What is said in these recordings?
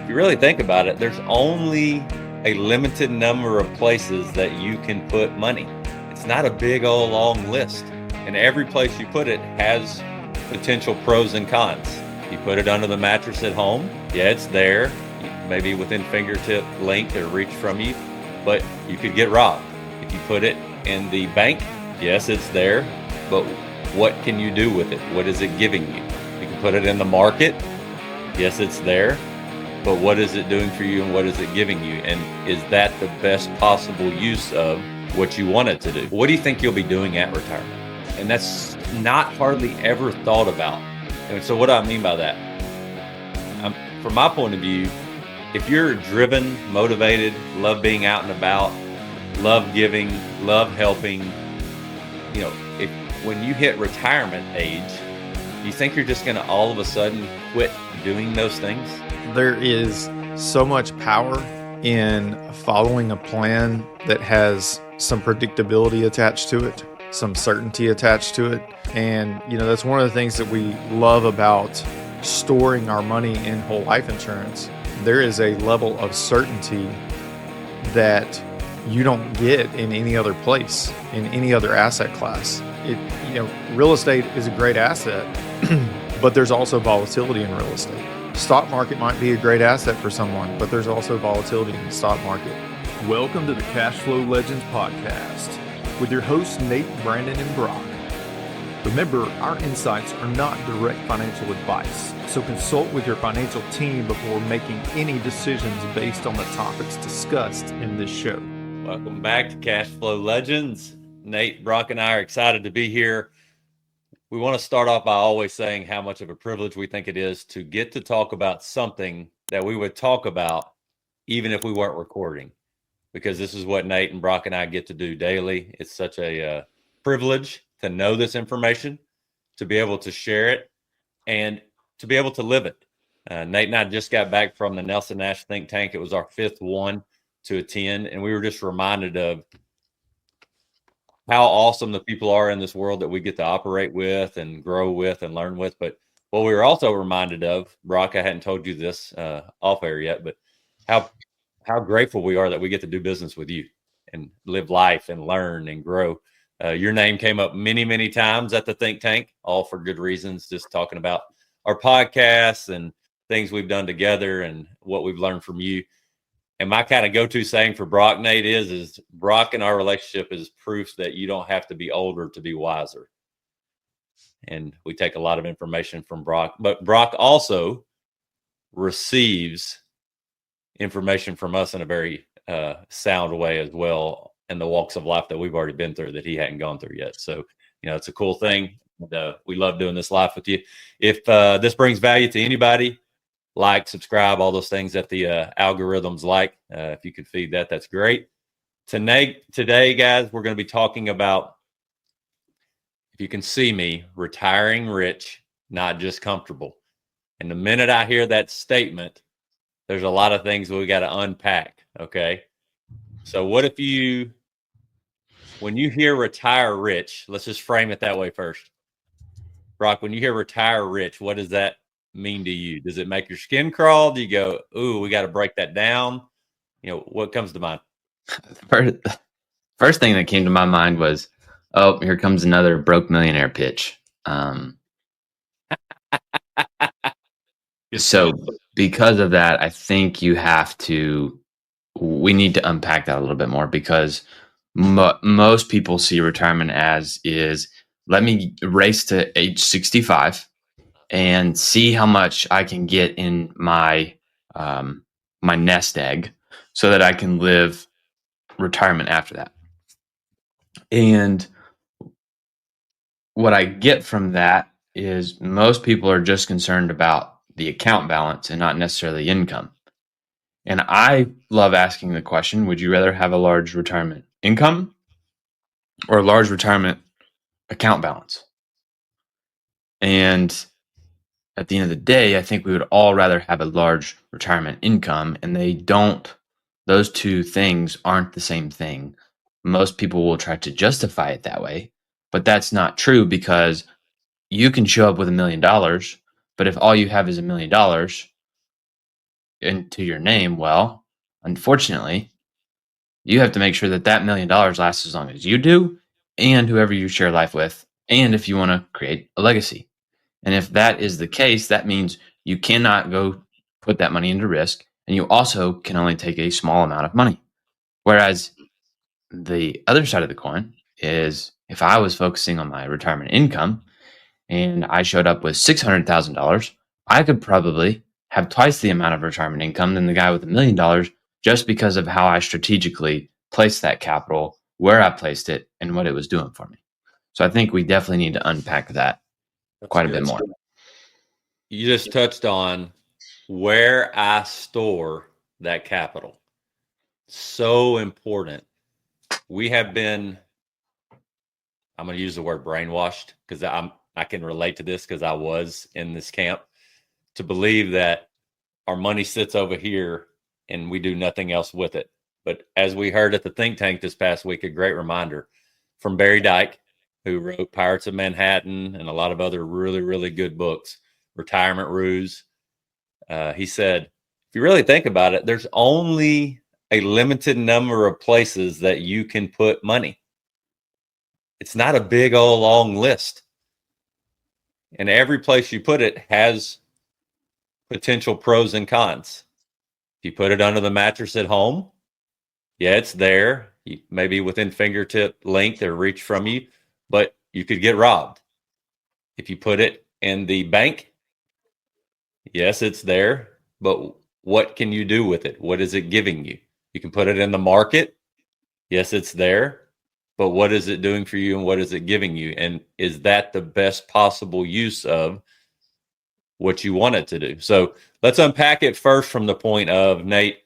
you really think about it, there's only a limited number of places that you can put money. It's not a big old long list. And every place you put it has potential pros and cons. You put it under the mattress at home, yeah, it's there, maybe within fingertip length or reach from you, but you could get robbed. If you put it in the bank, yes, it's there, but what can you do with it? What is it giving you? You can put it in the market, yes, it's there, but what is it doing for you and what is it giving you? And is that the best possible use of what you want it to do? What do you think you'll be doing at retirement? And that's not hardly ever thought about. And so what do I mean by that? From my point of view, if you're driven, motivated, love being out and about, love giving, love helping, when you hit retirement age, you think you're just going to all of a sudden quit doing those things? There is so much power in following a plan that has some predictability attached to it, some certainty attached to it. And, that's one of the things that we love about storing our money in whole life insurance. There is a level of certainty that you don't get in any other place, in any other asset class. Real estate is a great asset, but there's also volatility in real estate. Stock market might be a great asset for someone, but there's also volatility in the stock market. Welcome to the Cashflow Legendz podcast with your hosts Nate, Brandon, and Brock. Remember, our insights are not direct financial advice, so consult with your financial team before making any decisions based on the topics discussed in this show. Welcome back to Cashflow Legendz. Nate, Brock, and I are excited to be here. We want to start off by always saying how much of a privilege we think it is to get to talk about something that we would talk about even if we weren't recording, because this is what Nate and Brock and I get to do daily. It's such a privilege to know this information, to be able to share it, and to be able to live it. Nate and I just got back from the Nelson Nash Think Tank. It was our fifth one to attend, and we were just reminded of how awesome the people are in this world that we get to operate with and grow with and learn with. But what we were also reminded of, Brock, I hadn't told you this off air yet, but how grateful we are that we get to do business with you and live life and learn and grow. Your name came up many, many times at the Think Tank, all for good reasons, just talking about our podcasts and things we've done together and what we've learned from you. And my kind of go-to saying for Brock, Nate, is Brock and our relationship is proof that you don't have to be older to be wiser. And we take a lot of information from Brock, but Brock also receives information from us in a very sound way as well, in the walks of life that we've already been through that he hadn't gone through yet. So, it's a cool thing. We love doing this live with you. If this brings value to anybody, like, subscribe, all those things that the algorithms like. If you could feed that, that's great. Today, guys, we're going to be talking about, if you can see me, retiring rich, not just comfortable. And the minute I hear that statement, there's a lot of things we got to unpack, okay? So what if when you hear retire rich, let's just frame it that way first. Brock, when you hear retire rich, what does that mean to you? Does it make your skin crawl? Do you go, ooh, we got to break that down? What comes to mind? First thing that came to my mind was, oh, here comes another broke millionaire pitch. So because of that, I think we need to unpack that a little bit more, because most people see retirement as let me race to age 65 and see how much I can get in my my nest egg so that I can live retirement after that. And what I get from that is most people are just concerned about the account balance and not necessarily income. And I love asking the question, would you rather have a large retirement income or a large retirement account balance? And at the end of the day, I think we would all rather have a large retirement income, and those two things aren't the same thing. Most people will try to justify it that way, but that's not true, because you can show up with $1 million, but if all you have is $1 million, into your name, well, unfortunately, you have to make sure that $1 million lasts as long as you do and whoever you share life with, and if you want to create a legacy. And if that is the case, that means you cannot go put that money into risk, and you also can only take a small amount of money. Whereas the other side of the coin is if I was focusing on my retirement income and I showed up with $600,000, I could probably have twice the amount of retirement income than the guy with $1 million just because of how I strategically placed that capital, where I placed it, and what it was doing for me. So I think we definitely need to unpack that quite a bit more. You just touched on where I store that capital. So important. We have been, I'm going to use the word brainwashed because I can relate to this because I was in this camp, to believe that our money sits over here and we do nothing else with it. But as we heard at the think tank this past week, a great reminder from Barry Dyke, who wrote Pirates of Manhattan and a lot of other really, really good books, Retirement Ruse. He said, if you really think about it, there's only a limited number of places that you can put money. It's not a big old long list. And every place you put it has potential pros and cons. If you put it under the mattress at home, yeah, it's there. Maybe within fingertip length or reach from you, but you could get robbed. If you put it in the bank, yes, it's there, but what can you do with it? What is it giving you? You can put it in the market. Yes, it's there, but what is it doing for you and what is it giving you? And is that the best possible use of what you want it to do? So let's unpack it first from the point of, Nate,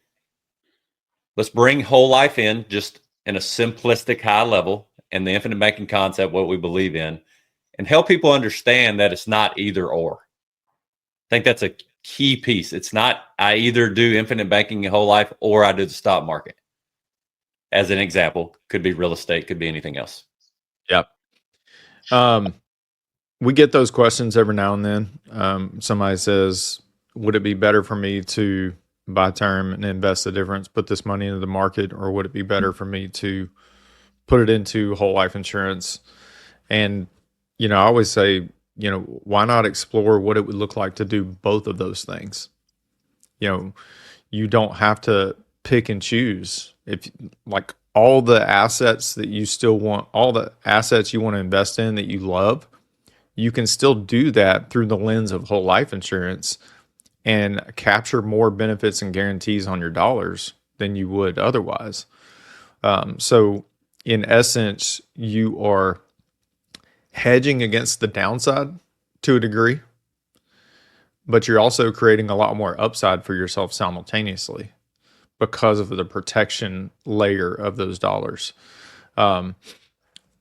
let's bring whole life in just in a simplistic high level and the infinite banking concept, what we believe in, and help people understand that it's not either or. I think that's a key piece. It's not I either do infinite banking whole life or I do the stock market. As an example, could be real estate, could be anything else. Yep. We get those questions every now and then. Somebody says, would it be better for me to buy term and invest the difference, put this money into the market, or would it be better for me to put it into whole life insurance? And, I always say, why not explore what it would look like to do both of those things? You don't have to pick and choose. If like all the assets that you still want, all the assets you want to invest in that you love, you can still do that through the lens of whole life insurance and capture more benefits and guarantees on your dollars than you would otherwise. So in essence, you are hedging against the downside to a degree, but you're also creating a lot more upside for yourself simultaneously because of the protection layer of those dollars.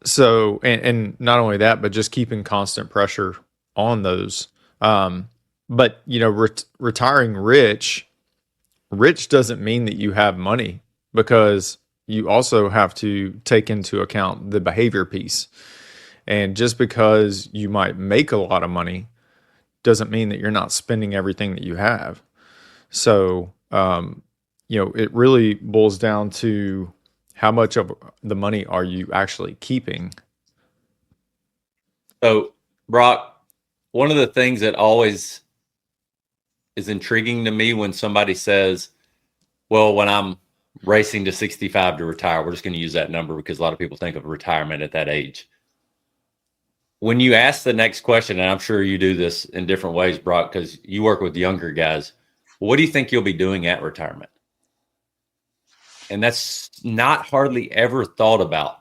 So, and not only that, but just keeping constant pressure on those. But, retiring rich doesn't mean that you have money, because you also have to take into account the behavior piece. And just because you might make a lot of money doesn't mean that you're not spending everything that you have. So, it really boils down to how much of the money are you actually keeping? So, Brock, one of the things that always is intriguing to me when somebody says, well, when I'm racing to 65 to retire, we're just going to use that number because a lot of people think of retirement at that age. When you ask the next question, and I'm sure you do this in different ways, Brock, because you work with younger guys, what do you think you'll be doing at retirement? And that's not hardly ever thought about.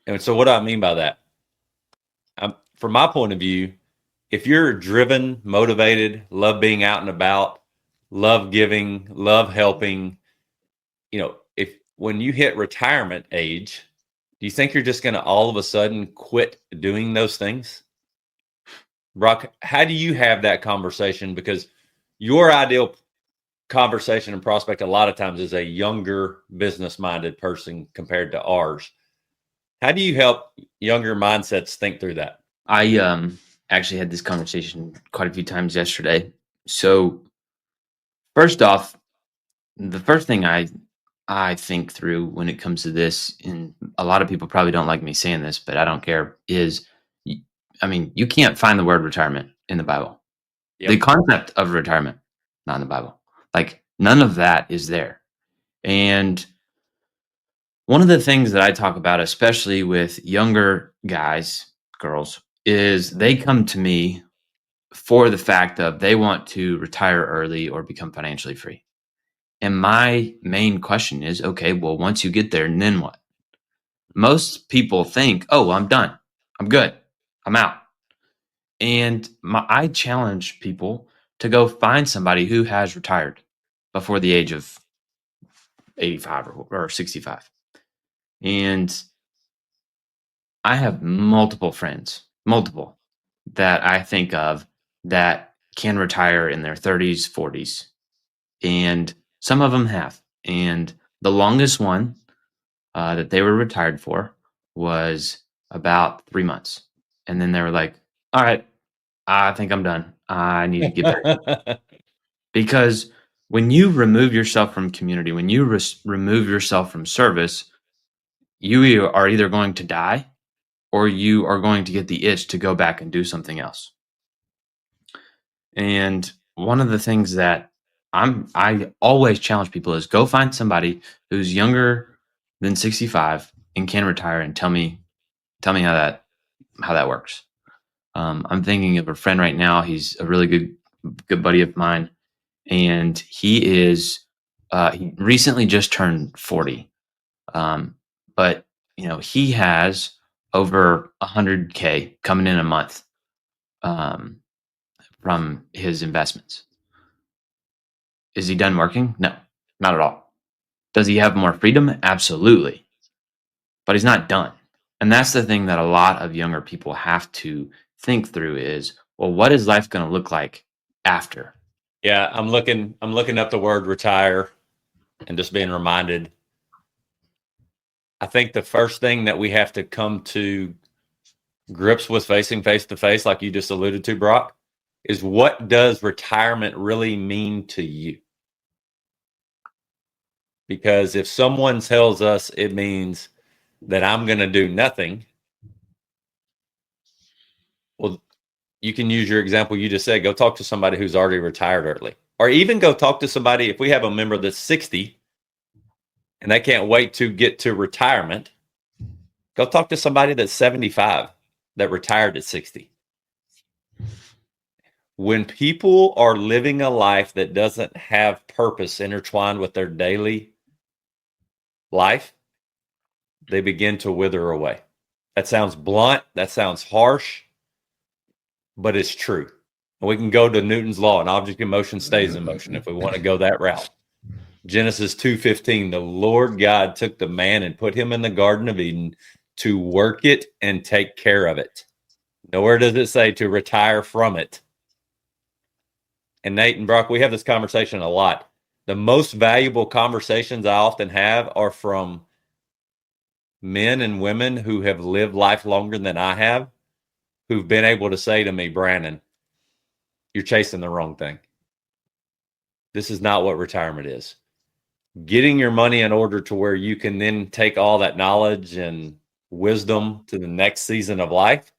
And so what do I mean by that? From my point of view, if you're driven, motivated, love being out and about, love giving, love helping, if when you hit retirement age, do you think you're just going to all of a sudden quit doing those things? Brock, how do you have that conversation? Because your ideal conversation and prospect a lot of times is a younger business-minded person compared to ours. How do you help younger mindsets think through that? I actually had this conversation quite a few times yesterday. So First off, the first thing I think through when it comes to this, and a lot of people probably don't like me saying this, but I don't care, is you can't find the word retirement in the Bible. Yep. The concept of retirement, not in the Bible. Like, none of that is there. And one of the things that I talk about, especially with younger guys, girls, is they come to me for the fact of they want to retire early or become financially free. And my main question is, okay, well, once you get there, and then what? Most people think, oh, well, I'm done. I'm good. I'm out. And I challenge people to go find somebody who has retired before the age of 85 or 65. And I have multiple friends, that I think of that can retire in their 30s, 40s. And some of them have. And the longest one that they were retired for was about 3 months. And then they were like, all right, I think I'm done. I need to get back. Because when you remove yourself from community, when you remove yourself from service, you are either going to die or you are going to get the itch to go back and do something else. And one of the things that I always challenge people is go find somebody who's younger than 65 and can retire and tell me how that works. I'm thinking of a friend right now. He's a really good buddy of mine, and he recently just turned 40. But he has over 100K coming in a month from his investments. Is he done working? No, not at all. Does he have more freedom? Absolutely. But he's not done. And that's the thing that a lot of younger people have to think through is, well, what is life going to look like after? Yeah, I'm looking up the word retire and just being reminded. I think the first thing that we have to come to grips with facing face to face, like you just alluded to, Brock, is what does retirement really mean to you? Because if someone tells us it means that I'm going to do nothing, well, you can use your example you just said. Go talk to somebody who's already retired early. Or even go talk to somebody, if we have a member that's 60 and they can't wait to get to retirement, go talk to somebody that's 75 that retired at 60. When people are living a life that doesn't have purpose intertwined with their daily life, they begin to wither away. That sounds blunt. That sounds harsh, but it's true. And we can go to Newton's law, and object in motion stays in motion if we want to go that route. Genesis 2:15, the Lord God took the man and put him in the Garden of Eden to work it and take care of it. Nowhere does it say to retire from it. And Nate and Brock, we have this conversation a lot. The most valuable conversations I often have are from men and women who have lived life longer than I have, who've been able to say to me, Brandon, you're chasing the wrong thing. This is not what retirement is. Getting your money in order to where you can then take all that knowledge and wisdom to the next season of life,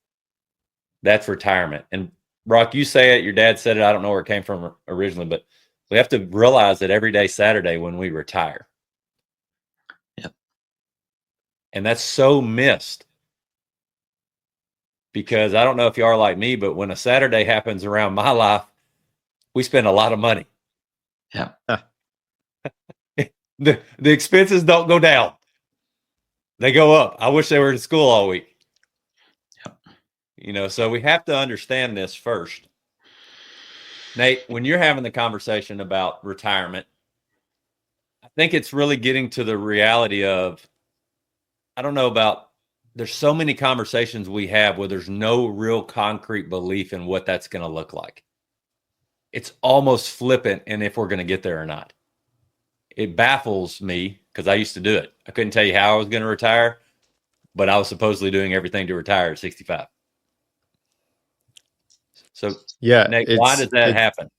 that's retirement. And Brock, you say it, your dad said it, I don't know where it came from originally, but we have to realize that every day Saturday when we retire. Yep. And that's so missed. Because I don't know if you are like me, but when a Saturday happens around my life, we spend a lot of money. Yeah. The expenses don't go down. They go up. I wish they were in school all week. Yep. So we have to understand this first. Nate, when you're having the conversation about retirement, I think it's really getting to the reality of, there's so many conversations we have where there's no real concrete belief in what that's going to look like. It's almost flippant in if we're going to get there or not. It baffles me because I used to do it. I couldn't tell you how I was going to retire, but I was supposedly doing everything to retire at 65. So, yeah, Nate, why does that happen?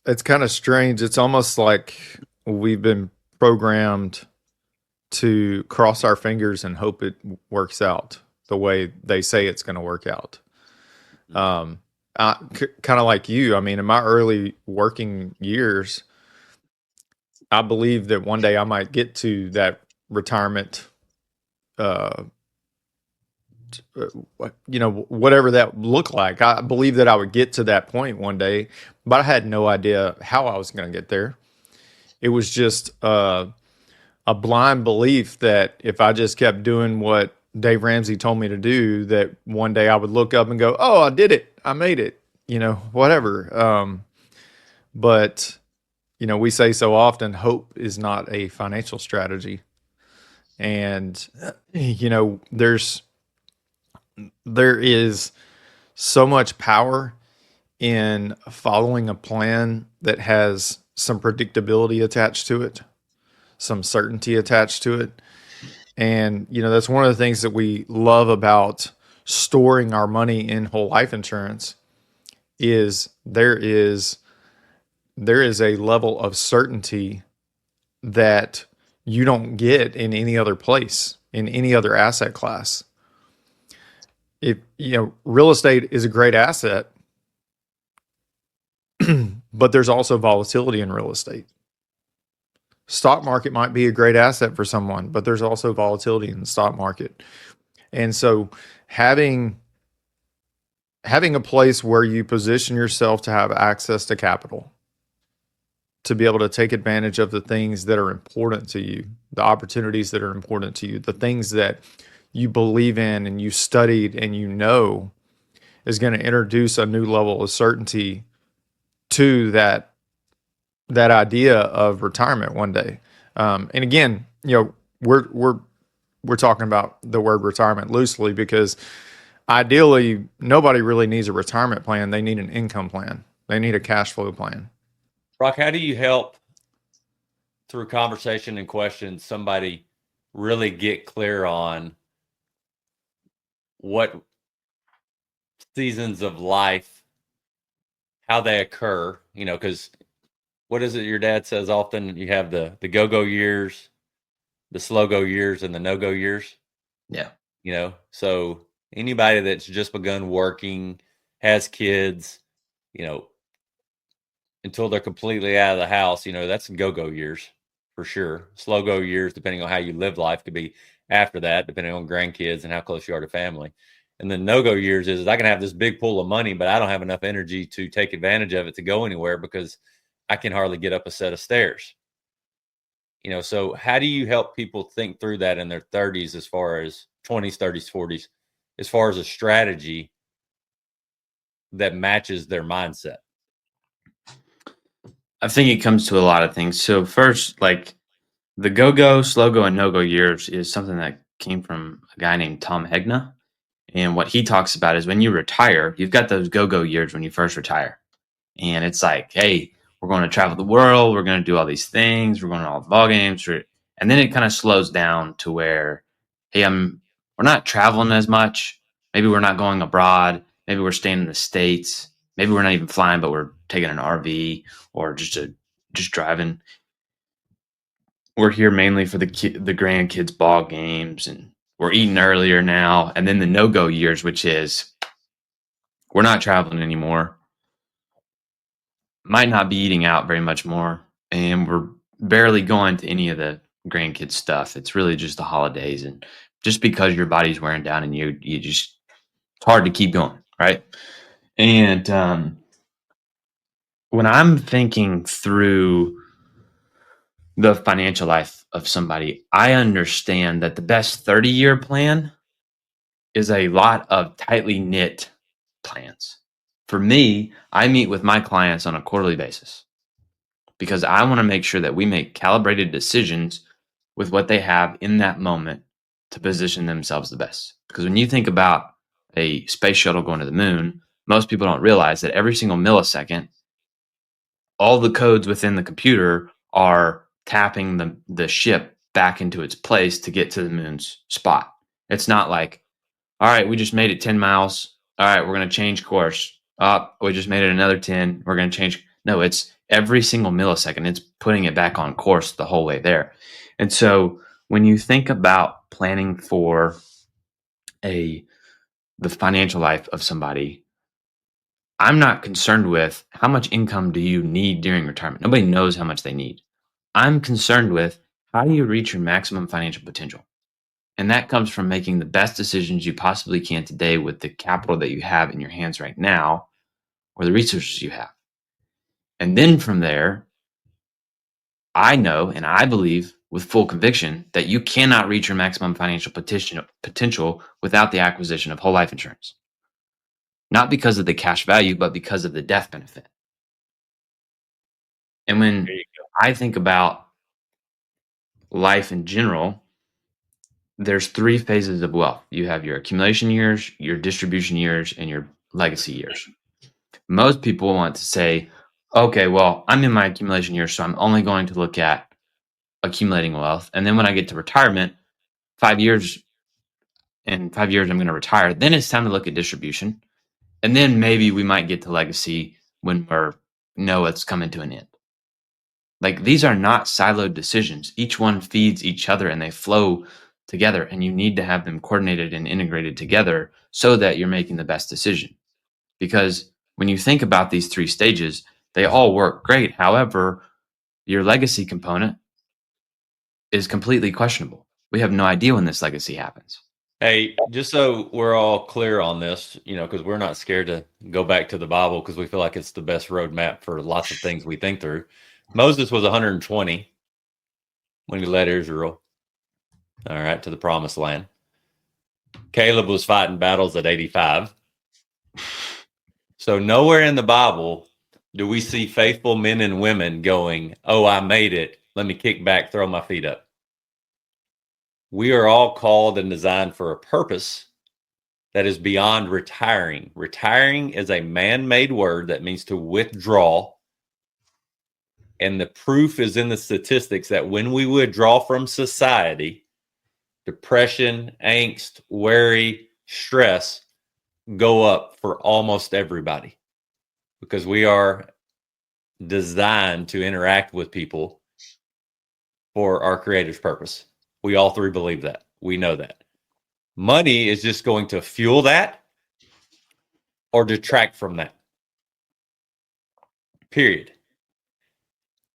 it's kind of strange. It's almost like we've been programmed to cross our fingers and hope it works out the way they say it's going to work out. Kind of like you. I mean, in my early working years, I believe that one day I might get to that retirement, whatever that looked like. I believe that I would get to that point one day, but I had no idea how I was going to get there. It was just a blind belief that if I just kept doing what Dave Ramsey told me to do, that one day I would look up and go, "Oh, I did it. I made it." Whatever. But we say so often, hope is not a financial strategy. And, there is so much power in following a plan that has some predictability attached to it, some certainty attached to it. And, that's one of the things that we love about storing our money in whole life insurance is there is a level of certainty that you don't get in any other place, in any other asset class. If real estate is a great asset, but there's also volatility in real estate. Stock market might be a great asset for someone, but there's also volatility in the stock market. And so having a place where you position yourself to have access to capital, to be able to take advantage of the things that are important to you, the opportunities that are important to you, the things that you believe in and you studied and is going to introduce a new level of certainty to that idea of retirement one day. And again, we're talking about the word retirement loosely because ideally nobody really needs a retirement plan. They need an income plan. They need a cash flow plan. Brock, how do you help through conversation and questions somebody really get clear on what seasons of life, how they occur? Because what is it your dad says often? You have the go-go years, the slow-go years, and the no-go years. Yeah. So anybody that's just begun working, has kids, until they're completely out of the house, that's go-go years for sure. Slow-go years, depending on how you live life, could be after that, depending on grandkids and how close you are to family. And then no-go years is I can have this big pool of money, but I don't have enough energy to take advantage of it to go anywhere because I can hardly get up a set of stairs. So how do you help people think through that in their 30s, as far as 20s, 30s, 40s, as far as a strategy that matches their mindset? I think it comes to a lot of things. So first, like the go-go, slow-go, and no-go years is something that came from a guy named Tom Hegna. And what he talks about is when you retire, you've got those go-go years when you first retire. And it's like, hey, we're going to travel the world. We're going to do all these things. We're going to all the ball games. And then it kind of slows down to where, hey, we're not traveling as much. Maybe we're not going abroad. Maybe we're staying in the States. Maybe we're not even flying, but we're taking an RV or just driving. We're here mainly for the grandkids' ball games, and we're eating earlier now. And then the no-go years, which is we're not traveling anymore. Might not be eating out very much more, and we're barely going to any of the grandkids stuff. It's really just the holidays, and just because your body's wearing down and you just, it's hard to keep going, right? And when I'm thinking through the financial life of somebody, I understand that the best 30-year plan is a lot of tightly knit plans. For me, I meet with my clients on a quarterly basis because I want to make sure that we make calibrated decisions with what they have in that moment to position themselves the best. Because when you think about a space shuttle going to the moon, most people don't realize that every single millisecond, all the codes within the computer are tapping the ship back into its place to get to the moon's spot. It's not like, all right, we just made it 10 miles. All right, we're going to change course. We just made it another 10. We're going to change. No, it's every single millisecond, it's putting it back on course the whole way there. And so when you think about planning for the financial life of somebody, I'm not concerned with how much income do you need during retirement. Nobody knows how much they need. I'm concerned with how do you reach your maximum financial potential? And that comes from making the best decisions you possibly can today with the capital that you have in your hands right now or the resources you have. And then from there, I know and I believe with full conviction that you cannot reach your maximum financial potential without the acquisition of whole life insurance. Not because of the cash value, but because of the death benefit. And when I think about life in general, there's 3 phases of wealth. You have your accumulation years, your distribution years, and your legacy years. Most people want to say, okay, well, I'm in my accumulation years, so I'm only going to look at accumulating wealth. And then when I get to retirement, 5 years, in 5 years, I'm going to retire. Then it's time to look at distribution. And then maybe we might get to legacy when know it's coming to an end. Like, these are not siloed decisions. Each one feeds each other and they flow together, and you need to have them coordinated and integrated together so that you're making the best decision. Because when you think about these 3 stages, they all work great. However, your legacy component is completely questionable. We have no idea when this legacy happens. Hey, just so we're all clear on this, because we're not scared to go back to the Bible because we feel like it's the best roadmap for lots of things we think through. Moses was 120 when he led Israel, all right, to the promised land. Caleb was fighting battles at 85. So nowhere in the Bible do we see faithful men and women going, oh, I made it. Let me kick back, throw my feet up. We are all called and designed for a purpose that is beyond retiring. Retiring is a man-made word that means to withdraw. And the proof is in the statistics that when we withdraw from society, depression, angst, worry, stress go up for almost everybody because we are designed to interact with people for our creative purpose. We all 3 believe that. We know that. Money is just going to fuel that or detract from that. Period.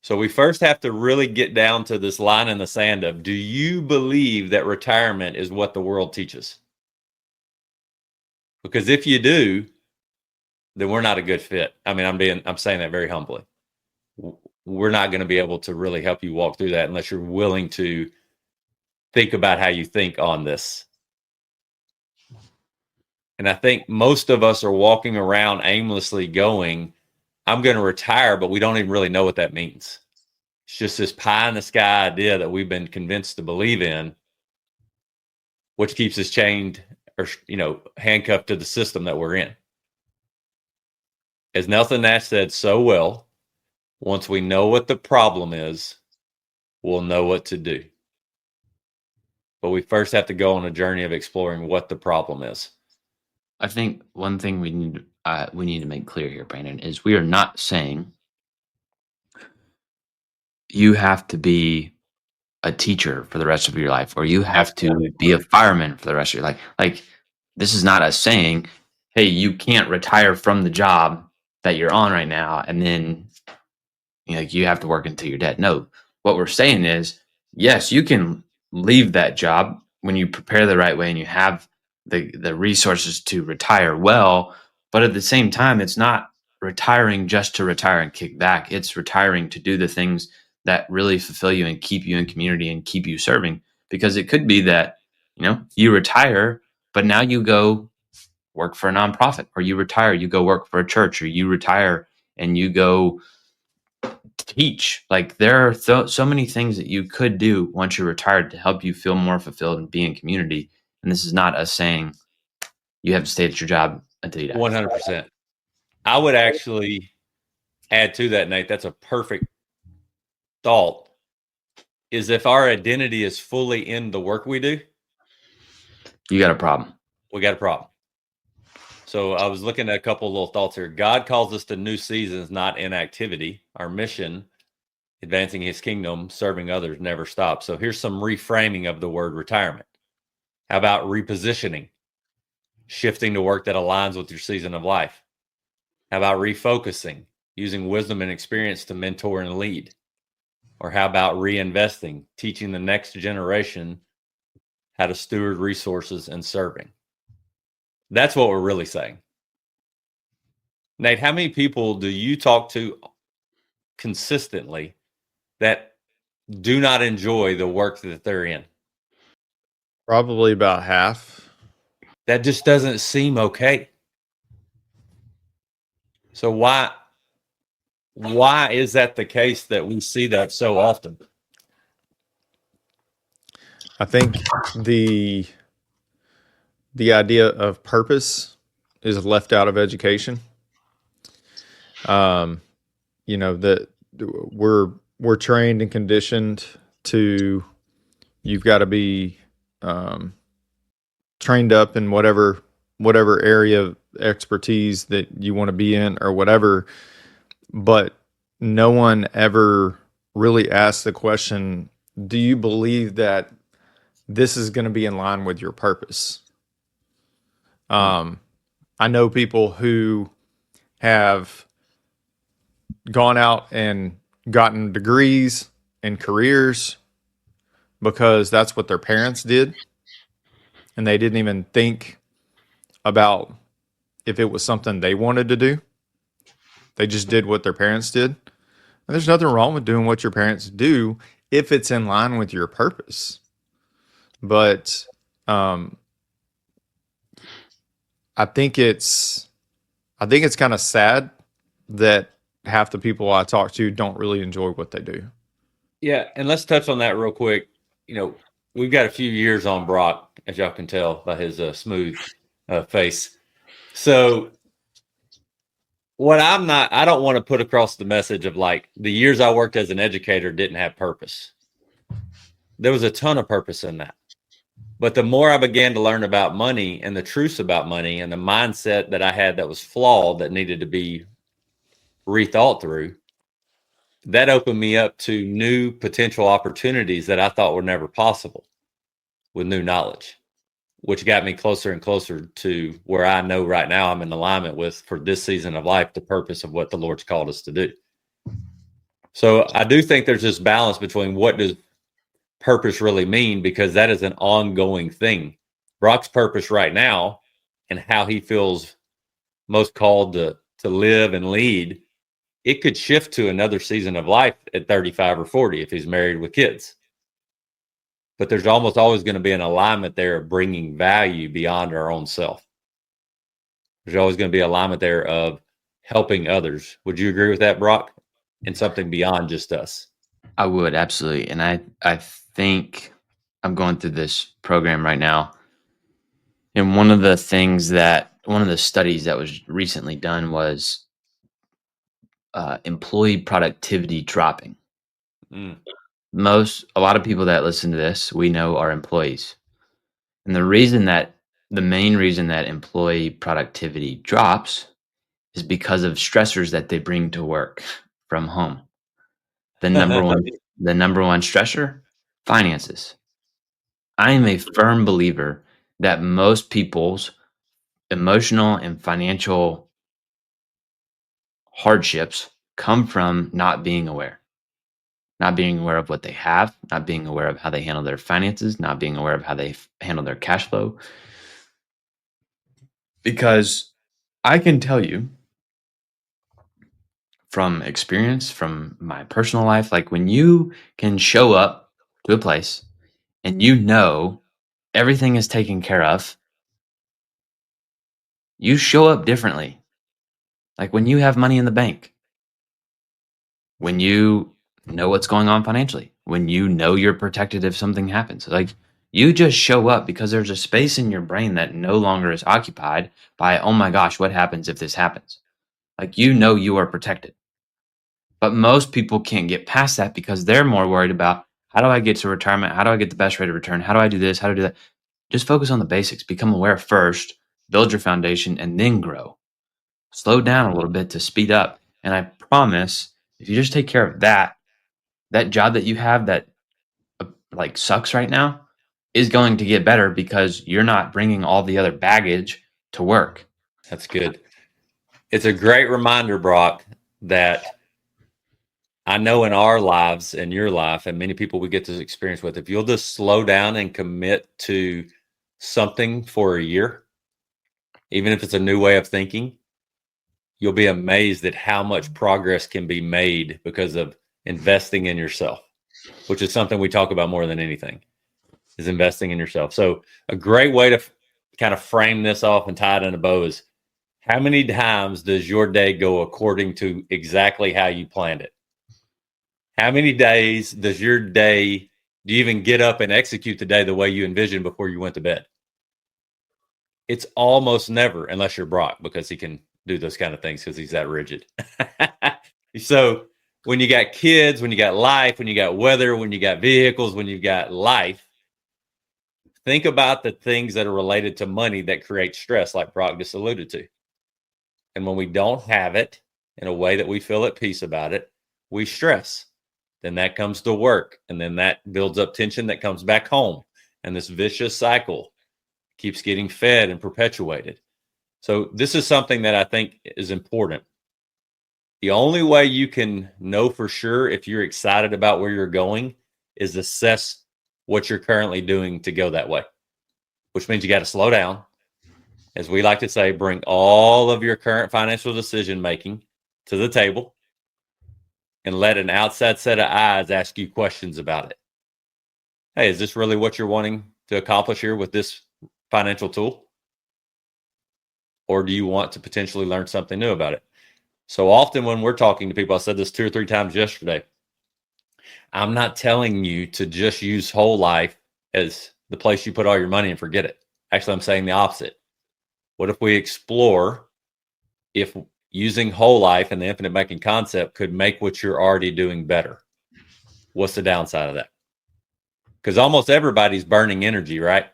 So we first have to really get down to this line in the sand of, do you believe that retirement is what the world teaches? Because if you do, then we're not a good fit. I mean, I'm saying that very humbly. We're not going to be able to really help you walk through that unless you're willing to think about how you think on this. And I think most of us are walking around aimlessly going, I'm going to retire, but we don't even really know what that means. It's just this pie in the sky idea that we've been convinced to believe in, which keeps us chained or, handcuffed to the system that we're in. As Nelson Nash said so well, once we know what the problem is, we'll know what to do. But we first have to go on a journey of exploring what the problem is. I think one thing we need to make clear here, Brandon, is we are not saying you have to be a teacher for the rest of your life, or you have to be a fireman for the rest of your life. Like, this is not us saying, hey, you can't retire from the job that you're on right now, and then you have to work until you're dead. No, what we're saying is, yes, you can leave that job when you prepare the right way and you have the resources to retire well, but at the same time, it's not retiring just to retire and kick back. It's retiring to do the things that really fulfill you and keep you in community and keep you serving. Because it could be that, you retire, but now you go work for a nonprofit, or you retire, you go work for a church, or you retire and you go teach. Like, there are so many things that you could do once you're retired to help you feel more fulfilled and be in community. And this is not us saying you have to stay at your job until you die. 100%. I would actually add to that, Nate. That's a perfect thought. Is if our identity is fully in the work we do, you got a problem. We got a problem. So I was looking at a couple of little thoughts here. God calls us to new seasons, not inactivity. Our mission, advancing his kingdom, serving others, never stops. So here's some reframing of the word retirement. How about repositioning? Shifting to work that aligns with your season of life. How about refocusing? Using wisdom and experience to mentor and lead. Or how about reinvesting? Teaching the next generation how to steward resources and serving. That's what we're really saying. Nate, how many people do you talk to consistently that do not enjoy the work that they're in? Probably about half. That just doesn't seem okay. So why is that the case that we see that so often? I think the idea of purpose is left out of education. That we're trained and conditioned to, you've got to be trained up in whatever area of expertise that you want to be in or whatever, but no one ever really asks the question, do you believe that this is going to be in line with your purpose? I know people who have gone out and gotten degrees and careers because that's what their parents did, and they didn't even think about if it was something they wanted to do. They just did what their parents did. And there's nothing wrong with doing what your parents do if it's in line with your purpose. But I think it's kind of sad that half the people I talk to don't really enjoy what they do. Yeah, and let's touch on that real quick. We've got a few years on Brock, as y'all can tell by his smooth face. So I don't want to put across the message of like the years I worked as an educator didn't have purpose. There was a ton of purpose in that. But the more I began to learn about money and the truths about money and the mindset that I had that was flawed, that needed to be rethought through, that opened me up to new potential opportunities that I thought were never possible with new knowledge, which got me closer and closer to where I know right now I'm in alignment with, for this season of life, the purpose of what the Lord's called us to do. So I do think there's this balance between what does purpose really mean, because that is an ongoing thing. Brock's purpose right now and how he feels most called to live and lead, it could shift to another season of life at 35 or 40 if he's married with kids. But there's almost always going to be an alignment there of bringing value beyond our own self. There's always going to be alignment there of helping others. Would you agree with that, Brock? And something beyond just us. I would, absolutely. And I think I'm going through this program right now. And one of the studies that was recently done was employee productivity dropping. A lot of people that listen to this, we know, are employees. And the main reason that employee productivity drops is because of stressors that they bring to work from home. The number one stressor, finances. I am a firm believer that most people's emotional and financial hardships come from not being aware of what they have, not being aware of how they handle their finances, not being aware of how they handle their cash flow. Because I can tell you from experience, from my personal life, like when you can show up to a place and you know everything is taken care of, you show up differently. Like when you have money in the bank, when you know what's going on financially, when you know you're protected if something happens. Like you just show up because there's a space in your brain that no longer is occupied by, oh my gosh, what happens if this happens? Like you are protected. But most people can't get past that because they're more worried about, how do I get to retirement? How do I get the best rate of return? How do I do this? How do I do that? Just focus on the basics. Become aware first. build your foundation, and then grow. Slow down a little bit to speed up. And I promise, if you just take care of that job that you have that like sucks right now is going to get better because you're not bringing all the other baggage to work. That's good. It's a great reminder, Brock, that I know in our lives, in your life, and many people we get this experience with, if you'll just slow down and commit to something for a year, even if it's a new way of thinking, you'll be amazed at how much progress can be made because of investing in yourself, which is something we talk about more than anything, is investing in yourself. So a great way to kind of frame this off and tie it in a bow is, how many times does your day go according to exactly how you planned it? How many days does your day, do you even get up and execute the day the way you envisioned before you went to bed? It's almost never, unless you're Brock, because he can do those kind of things because he's that rigid. So when you got kids, when you got life, when you got weather, when you got vehicles, when you got life, think about the things that are related to money that create stress, like Brock just alluded to. And when we don't have it in a way that we feel at peace about it, we stress. Then that comes to work, and then that builds up tension that comes back home. And this vicious cycle keeps getting fed and perpetuated. So this is something that I think is important. The only way you can know for sure if you're excited about where you're going is assess what you're currently doing to go that way, which means you got to slow down. As we like to say, bring all of your current financial decision making to the table and let an outside set of eyes ask you questions about it. Hey, is this really what you're wanting to accomplish here with this financial tool? Or do you want to potentially learn something new about it? So often when we're talking to people, I said this 2 or 3 times yesterday, I'm not telling you to just use whole life as the place you put all your money and forget it. Actually, I'm saying the opposite. What if we explore if using whole life and the infinite banking concept could make what you're already doing better? What's the downside of that? Because almost everybody's burning energy, right?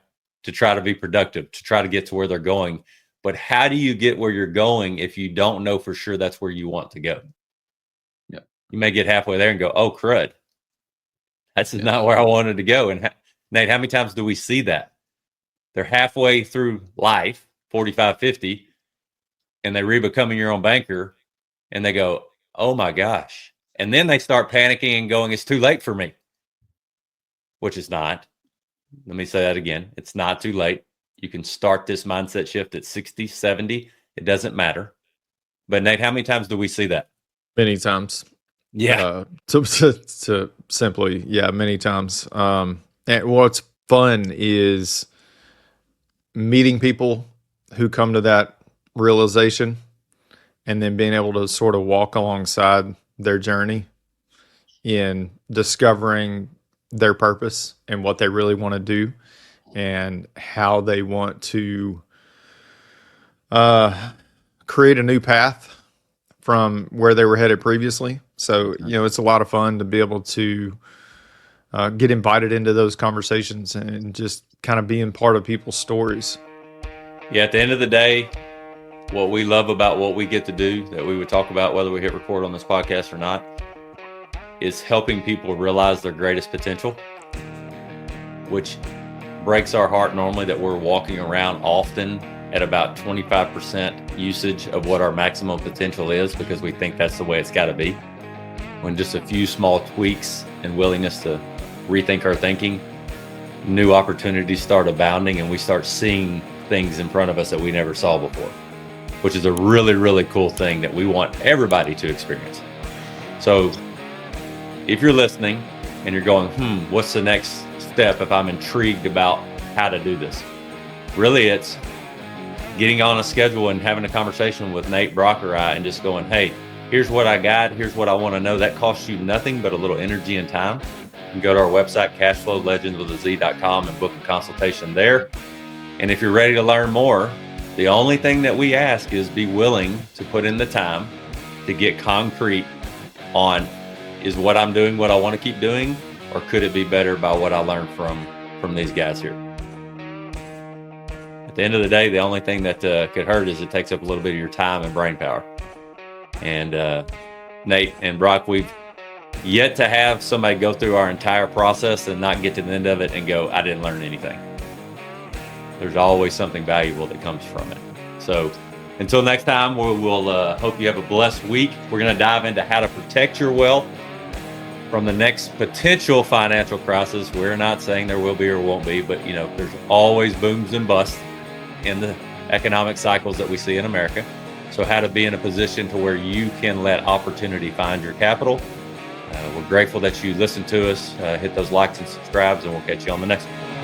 To try to be productive, to try to get to where they're going. But how do you get where you're going if you don't know for sure that's where you want to go? Yeah. You may get halfway there and go, oh, crud. That's not where I wanted to go. And Nate, how many times do we see that? They're halfway through life, 45, 50, and they re-become a your own banker, and they go, oh my gosh. And then they start panicking and going, it's too late for me, which is not. Let me say that again. It's not too late. You can start this mindset shift at 60, 70. It doesn't matter. But Nate, how many times do we see that? Many times. Yeah. To simply, many times. And what's fun is meeting people who come to that realization and then being able to sort of walk alongside their journey in discovering their purpose and what they really want to do and how they want to create a new path from where they were headed previously. So, it's a lot of fun to be able to get invited into those conversations and just kind of being part of people's stories. Yeah, at the end of the day, what we love about what we get to do, that we would talk about whether we hit record on this podcast or not, is helping people realize their greatest potential, which breaks our heart normally that we're walking around often at about 25% usage of what our maximum potential is because we think that's the way it's got to be. When just a few small tweaks and willingness to rethink our thinking, new opportunities start abounding and we start seeing things in front of us that we never saw before, which is a really, really cool thing that we want everybody to experience. So if you're listening and you're going, what's the next step if I'm intrigued about how to do this? Really, it's getting on a schedule and having a conversation with Nate, Brock, or I, and just going, hey, here's what I got. Here's what I want to know. That costs you nothing but a little energy and time. You can go to our website, cashflowlegendz.com, and book a consultation there. And if you're ready to learn more, the only thing that we ask is be willing to put in the time to get concrete on, is what I'm doing what I want to keep doing, or could it be better by what I learned from these guys here? At the end of the day, the only thing that could hurt is it takes up a little bit of your time and brain power. And Nate and Brock, we've yet to have somebody go through our entire process and not get to the end of it and go, I didn't learn anything. There's always something valuable that comes from it. So until next time, we'll hope you have a blessed week. We're going to dive into how to protect your wealth from the next potential financial crisis. We're not saying there will be or won't be, but there's always booms and busts in the economic cycles that we see in America. So how to be in a position to where you can let opportunity find your capital. We're grateful that you listened to us. Hit those likes and subscribes, and we'll catch you on the next one.